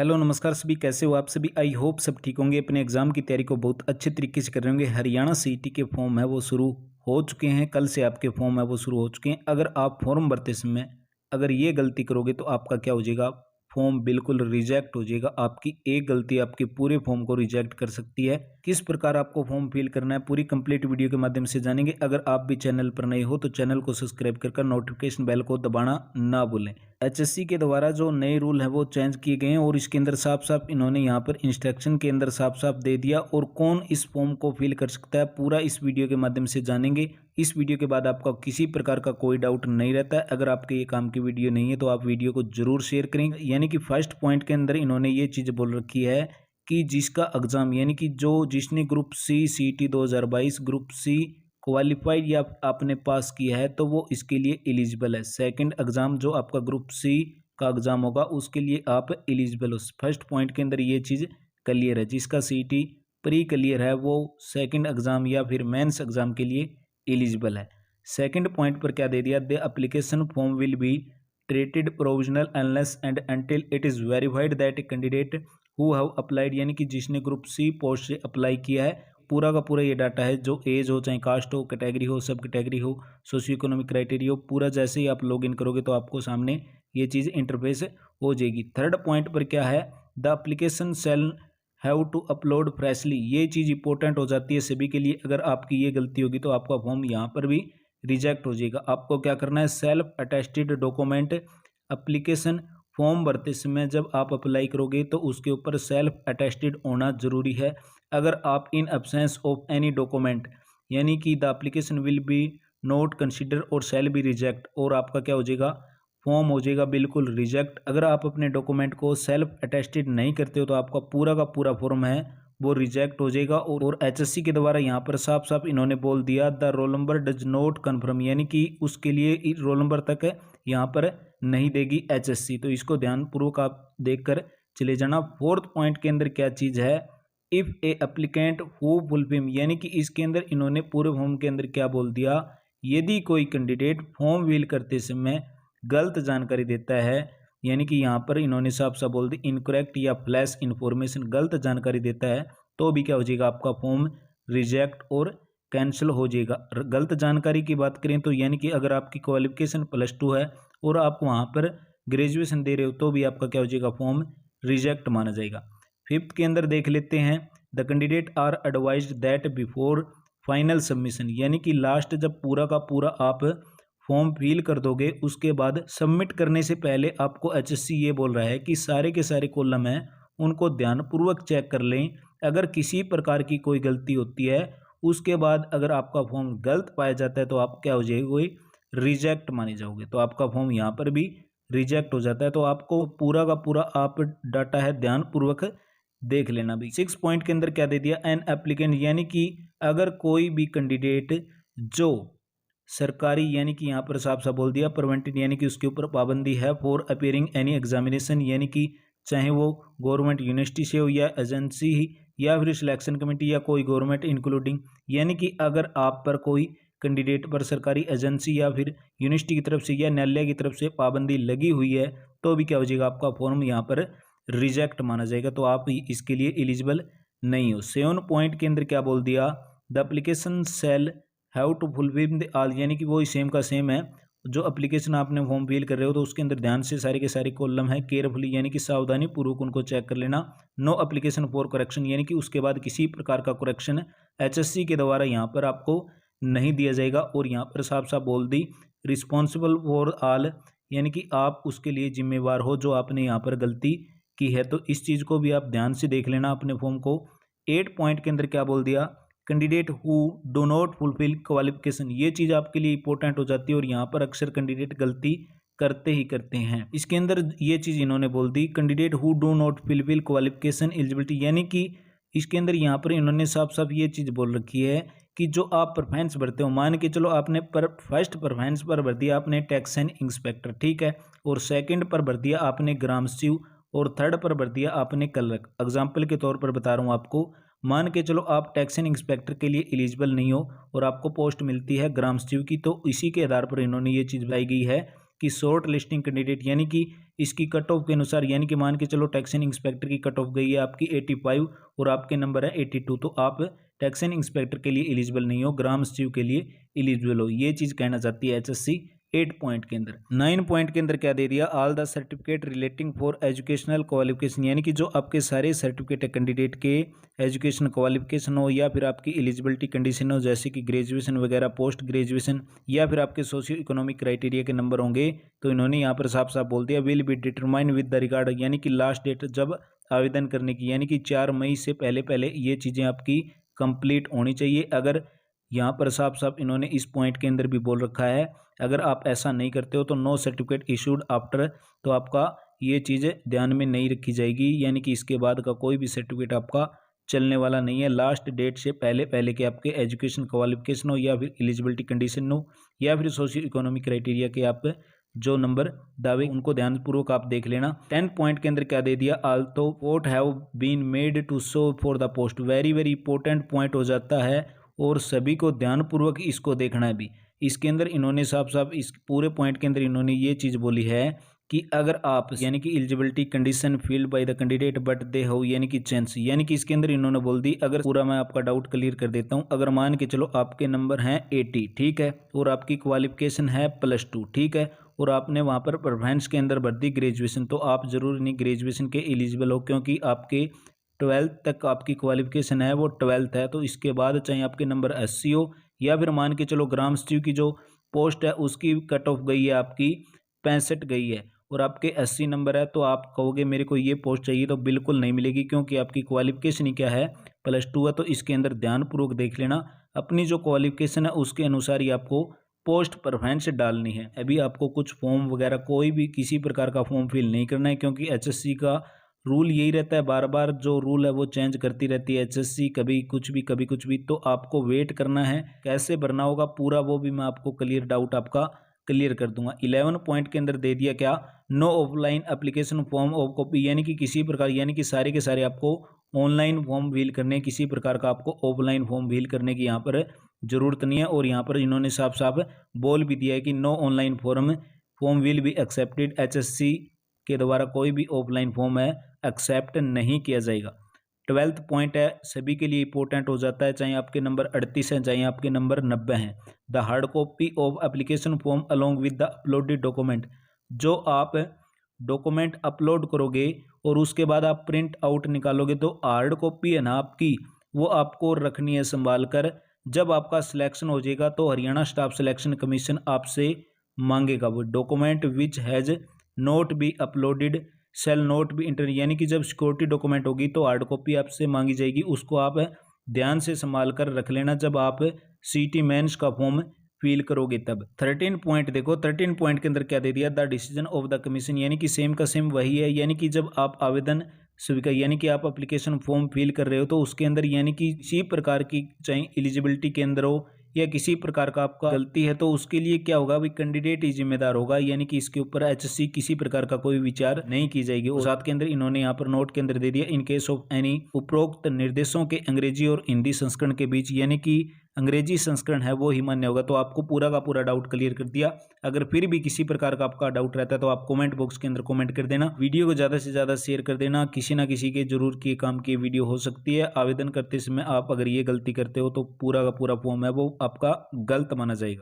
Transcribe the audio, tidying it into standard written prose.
Hello नमस्कार सभी, कैसे हो आप सभी। आई होप सब ठीक होंगे। अपने एग्जाम की तैयारी को बहुत अच्छे तरीके से कर रहे होंगे। हरियाणा सीईटी के फॉर्म है वो शुरू हो चुके हैं। कल से आपके फॉर्म है वो शुरू हो चुके हैं। अगर आप फॉर्म भरते समय अगर ये गलती करोगे तो आपका क्या हो जाएगा, फॉर्म बिल्कुल रिजेक्ट हो जाएगा। आपकी एक गलती आपके पूरे फॉर्म को रिजेक्ट कर सकती है। किस प्रकार आपको फॉर्म फिल करना है पूरी कंप्लीट वीडियो के माध्यम से जानेंगे। अगर आप भी चैनल पर नए हो तो चैनल को सब्सक्राइब कर नोटिफिकेशन बेल को दबाना ना भूलें। एचएससी के द्वारा जो नए रूल है वो चेंज किए गए हैं और इसके अंदर साफ साफ इन्होंने यहाँ पर इंस्ट्रक्शन के अंदर साफ साफ दे दिया। और कौन इस फॉर्म को फिल कर सकता है पूरा इस वीडियो के माध्यम से जानेंगे। इस वीडियो के बाद आपका किसी प्रकार का कोई डाउट नहीं रहता है। अगर आपके ये काम की वीडियो नहीं है तो आप वीडियो को जरूर शेयर करें। यानी कि फर्स्ट पॉइंट के अंदर इन्होंने ये चीज़ बोल रखी है कि जिसका एग्जाम यानी कि जिसने ग्रुप सी सीटी 2022 ग्रुप सी क्वालिफाइड या आपने पास किया है तो वो इसके लिए एलिजिबल है। सेकंड एग्जाम जो आपका ग्रुप सी का एग्जाम होगा उसके लिए आप एलिजिबल हो। फर्स्ट पॉइंट के अंदर ये चीज़ क्लियर है। जिसका सीटी प्री क्लियर है वो सेकंड एग्जाम या फिर मेंस एग्जाम के लिए एलिजिबल है। सेकंड पॉइंट पर क्या दे दिया, the application form will be treated provisional unless and until it is verified that candidate who have applied, यानी कि जिसने ग्रुप सी पोस्ट से अप्लाई किया है पूरा का पूरा ये डाटा है, जो एज हो चाहे कास्ट हो कैटेगरी हो सब कैटेगरी हो सोशियो इकोनॉमिक क्राइटेरिया हो, पूरा जैसे ही आप लॉग इन करोगे तो आपको सामने ये चीज़ इंटरफेस हो जाएगी। थर्ड पॉइंट पर क्या है, the application cell have to upload freshly. ये चीज़ इंपॉर्टेंट हो जाती है सभी के लिए। अगर आपकी ये गलती होगी तो आपका फॉर्म यहाँ पर भी रिजेक्ट हो जाएगा। आपको क्या करना है, self attested document application form भरते समय जब आप अप्लाई करोगे तो उसके ऊपर सेल्फ अटेस्टेड होना जरूरी है। अगर आप in absence of any document यानी कि the application will be not consider और सेल बी रिजेक्ट, और आपका क्या हो जाएगा, फॉर्म हो जाएगा बिल्कुल रिजेक्ट। अगर आप अपने डॉक्यूमेंट को सेल्फ अटेस्टेड नहीं करते हो तो आपका पूरा का पूरा फॉर्म है वो रिजेक्ट हो जाएगा। और एचएससी के द्वारा यहाँ पर साफ साफ इन्होंने बोल दिया the roll number does not confirm, यानी कि उसके लिए रोल नंबर तक यहाँ पर नहीं देगी एचएससी। तो इसको ध्यानपूर्वक आप देखकर चले जाना। फोर्थ पॉइंट के अंदर क्या चीज़ है, if A applicant who fulfil, यानी कि इसके अंदर इन्होंने पूरे फॉर्म के अंदर क्या बोल दिया, यदि कोई कैंडिडेट फॉर्म फिल करते समय गलत जानकारी देता है, यानी कि यहाँ पर इन्होंने साफ साफ बोल दी इनकरेक्ट या फ्लैश इन्फॉर्मेशन गलत जानकारी देता है तो भी क्या हो जाएगा, आपका फॉर्म रिजेक्ट और कैंसिल हो जाएगा। गलत जानकारी की बात करें तो यानी कि अगर आपकी क्वालिफिकेशन +2 है और आप वहाँ पर ग्रेजुएशन दे रहे हो तो भी आपका क्या हो जाएगा, फॉर्म रिजेक्ट माना जाएगा। फिफ्थ के अंदर देख लेते हैं, the candidate are advised that before final submission, यानी कि लास्ट जब पूरा का पूरा आप फॉर्म फिल कर दोगे उसके बाद सबमिट करने से पहले आपको एचएससी ये बोल रहा है कि सारे के सारे कॉलम हैं उनको ध्यानपूर्वक चेक कर लें। अगर किसी प्रकार की कोई गलती होती है उसके बाद अगर आपका फॉर्म गलत पाया जाता है तो आप क्या हो जाएगी, रिजेक्ट माने जाओगे। तो आपका फॉर्म यहाँ पर भी रिजेक्ट हो जाता है। तो आपको पूरा का पूरा आप डाटा है ध्यानपूर्वक देख लेना भी। 6 पॉइंट के अंदर क्या दे दिया, एन एप्लीकेंट, यानी कि अगर कोई भी कैंडिडेट जो सरकारी, यानी कि यहाँ पर साफ साफ बोल दिया प्रिवेंटेड, यानी कि उसके ऊपर पाबंदी है फॉर अपियरिंग एनी एग्जामिनेशन, यानी कि चाहे वो गवर्नमेंट यूनिवर्सिटी से हो या एजेंसी ही या फिर सिलेक्शन कमेटी या कोई गवर्नमेंट इंक्लूडिंग, यानी कि अगर आप पर कोई कैंडिडेट पर सरकारी एजेंसी या फिर यूनिवर्सिटी की तरफ से या न्यायालय की तरफ से पाबंदी लगी हुई है तो भी क्या हो जाएगा, आपका फॉर्म यहाँ पर रिजेक्ट माना जाएगा। तो आप इसके लिए एलिजिबल नहीं हो। 7 पॉइंट के अंदर क्या बोल दिया, the application cell have to fulfil the all, यानी कि वो सेम का सेम है। जो एप्लीकेशन आपने फॉर्म फिल कर रहे हो तो उसके अंदर ध्यान से सारे के सारे कॉलम है केयरफुली, यानी कि सावधानी पूर्वक उनको चेक कर लेना। नो एप्लीकेशन फॉर करेक्शन, यानी कि उसके बाद किसी प्रकार का करेक्शन एचएससी के द्वारा यहाँ पर आपको नहीं दिया जाएगा। और यहाँ पर साफ साफ बोल दी रिस्पॉन्सिबल फॉर ऑल, यानी कि आप उसके लिए जिम्मेवार हो जो आपने यहाँ पर गलती की है। तो इस चीज़ को भी आप ध्यान से देख लेना अपने फॉर्म को। 8 पॉइंट के अंदर क्या बोल दिया, candidate who do not fulfil qualification, ये चीज़ आपके लिए इंपॉर्टेंट हो जाती है और यहाँ पर अक्सर कैंडिडेट गलती करते ही करते हैं। इसके अंदर ये चीज़ इन्होंने बोल the candidate who do not fulfil qualification eligibility, यानी कि इसके अंदर यहाँ पर इन्होंने साफ साफ ये चीज़ बोल रखी है कि जो आप परफॉर्मेंस भरते हो, मान के चलो आपने फर्स्ट परफॉर्मेंस पर भर दिया आपने टैक्स एंड इंस्पेक्टर, ठीक है, और सेकंड पर भर दिया आपने ग्राम सचिव और थर्ड पर भर दिया आपने क्लर्क। एग्जाम्पल के तौर पर बता रहा हूँ आपको, मान के चलो आप टैक्स एंड इंस्पेक्टर के लिए एलिजिबल नहीं हो और आपको पोस्ट मिलती है ग्राम सचिव की, तो इसी के आधार पर इन्होंने ये चीज़ बताई गई है कि शॉर्ट लिस्टिंग कैंडिडेट, यानी कि इसकी कट ऑफ के अनुसार, यानी कि मान के चलो टैक्सेशन इंस्पेक्टर की कट ऑफ गई है आपकी 85 और आपके नंबर है 82, तो आप टैक्सेशन इंस्पेक्टर के लिए एलिजिबल नहीं हो, ग्राम सचिव के लिए एलिजिबल हो। ये चीज़ कहना चाहती है HSC 8 पॉइंट के अंदर। 9 पॉइंट के अंदर क्या दे दिया, all the certificate relating for educational qualification, यानी कि जो आपके सारे सर्टिफिकेट है कैंडिडेट के एजुकेशन क्वालिफिकेशन हो या फिर आपकी एलिजिबिलिटी कंडीशन हो, जैसे कि ग्रेजुएशन वगैरह, पोस्ट ग्रेजुएशन, या फिर आपके सोशियो इकोनॉमिक क्राइटेरिया के नंबर होंगे, तो इन्होंने यहाँ पर साफ साफ बोल दिया will be determine with the regard, यानी कि लास्ट डेट जब आवेदन करने की, यानी कि 4 मई से पहले पहले ये चीज़ें आपकी कंप्लीट होनी चाहिए। अगर यहाँ पर साफ साफ इन्होंने इस पॉइंट के अंदर भी बोल रखा है, अगर आप ऐसा नहीं करते हो तो नो सर्टिफिकेट इशूड आफ्टर, तो आपका ये चीज़ें ध्यान में नहीं रखी जाएगी, यानी कि इसके बाद का कोई भी सर्टिफिकेट आपका चलने वाला नहीं है। लास्ट डेट से पहले पहले के आपके एजुकेशन क्वालिफिकेशन हो या फिर एलिजिबिलिटी कंडीशन हो या फिर सोशियो इकोनॉमिक क्राइटेरिया के आप जो नंबर दावे, उनको ध्यानपूर्वक आप देख लेना। 10 पॉइंट के अंदर क्या दे दिया, also vote have been made to show for the post, very very important point हो जाता है और सभी को ध्यानपूर्वक इसको देखना है भी। इसके अंदर इन्होंने साफ साफ इस पूरे पॉइंट के अंदर इन्होंने ये चीज़ बोली है कि अगर आप, यानी कि eligibility condition field by the candidate but they हो, यानी कि चेंज, यानी कि इसके अंदर इन्होंने बोल दी, अगर पूरा मैं आपका डाउट क्लियर कर देता हूं, अगर मान के चलो आपके नंबर हैं 80, ठीक है, और आपकी क्वालिफिकेशन है +2, ठीक है, और आपने वहां पर प्रेफरेंस के अंदर भर दी ग्रेजुएशन, तो आप जरूर नहीं ग्रेजुएशन के एलिजिबल हो, क्योंकि आपके 12th तक आपकी क्वालिफिकेशन है वो 12th है। तो इसके बाद चाहे आपके नंबर 80 हो या फिर मान के चलो ग्राम सचिव की जो पोस्ट है उसकी कट ऑफ गई है आपकी 65 गई है और आपके 80 नंबर है, तो आप कहोगे मेरे को ये पोस्ट चाहिए, तो बिल्कुल नहीं मिलेगी, क्योंकि आपकी क्वालिफिकेशन ही क्या है, +2 है। तो इसके अंदर ध्यानपूर्वक देख लेना, अपनी जो क्वालिफिकेशन है उसके अनुसार ही आपको पोस्ट प्रेफरेंस डालनी है। अभी आपको कुछ फॉर्म वगैरह कोई भी किसी प्रकार का फॉर्म फिल नहीं करना है, क्योंकि HSC का रूल यही रहता है, बार बार जो रूल है वो चेंज करती रहती है HSC, कभी कुछ भी कभी कुछ भी, तो आपको वेट करना है। कैसे भरना होगा पूरा वो भी मैं आपको क्लियर डाउट आपका क्लियर कर दूंगा। 11 पॉइंट के अंदर दे दिया क्या, no offline application form of copy, यानी कि किसी प्रकार, यानी कि सारे के सारे आपको ऑनलाइन फॉर्म फिल करने, किसी प्रकार का आपको ऑफलाइन फॉर्म फिल करने की यहाँ पर जरूरत नहीं है। और यहाँ पर इन्होंने साफ साफ बोल भी दिया है कि no online form will be accepted, HSC के द्वारा कोई भी ऑफलाइन फॉर्म है एक्सेप्ट नहीं किया जाएगा। 12th पॉइंट है, सभी के लिए इंपॉर्टेंट हो जाता है, चाहे आपके नंबर 38 हैं चाहे आपके नंबर 90 हैं। The hard copy of application form along with the uploaded document, जो आप डॉक्यूमेंट अपलोड करोगे और उसके बाद आप प्रिंट आउट निकालोगे, तो हार्ड कॉपी है ना आपकी, वो आपको रखनी है संभाल कर। जब आपका सिलेक्शन हो जाएगा तो हरियाणा स्टाफ सिलेक्शन कमीशन आपसे मांगेगा वो document which has not be uploaded shall not be enter, यानी कि जब सिक्योरिटी डॉक्यूमेंट होगी तो हार्ड कॉपी आपसे मांगी जाएगी, उसको आप ध्यान से संभाल कर रख लेना जब आप CT मेंस का फॉर्म फिल करोगे तब। 13 पॉइंट देखो, 13 पॉइंट के अंदर क्या दे दिया, the decision of the commission, यानी कि सेम का सेम वही है, यानी कि जब आप आवेदन स्वीकार, यानी कि आप एप्लीकेशन फॉर्म फिल कर रहे हो तो उसके अंदर, यानी कि किसी प्रकार की चाहे एलिजिबिलिटी के अंदर हो या किसी प्रकार का आपका गलती है, तो उसके लिए क्या होगा, भाई कैंडिडेट ही जिम्मेदार होगा, यानी कि इसके ऊपर HSC किसी प्रकार का कोई विचार नहीं की जाएगी। और साथ के अंदर इन्होंने यहाँ पर नोट के अंदर दे दिया, इन केस ऑफ एनी उपरोक्त निर्देशों के अंग्रेजी और हिंदी संस्करण के बीच, यानी कि अंग्रेजी संस्करण है वो ही मान्य होगा। तो आपको पूरा का पूरा डाउट क्लियर कर दिया। अगर फिर भी किसी प्रकार का आपका डाउट रहता है तो आप कमेंट बॉक्स के अंदर कमेंट कर देना, वीडियो को ज़्यादा से ज़्यादा शेयर कर देना, किसी ना किसी के जरूर के काम की वीडियो हो सकती है। आवेदन करते समय आप अगर ये गलती करते हो तो पूरा का पूरा फॉर्म है वो आपका गलत माना जाएगा।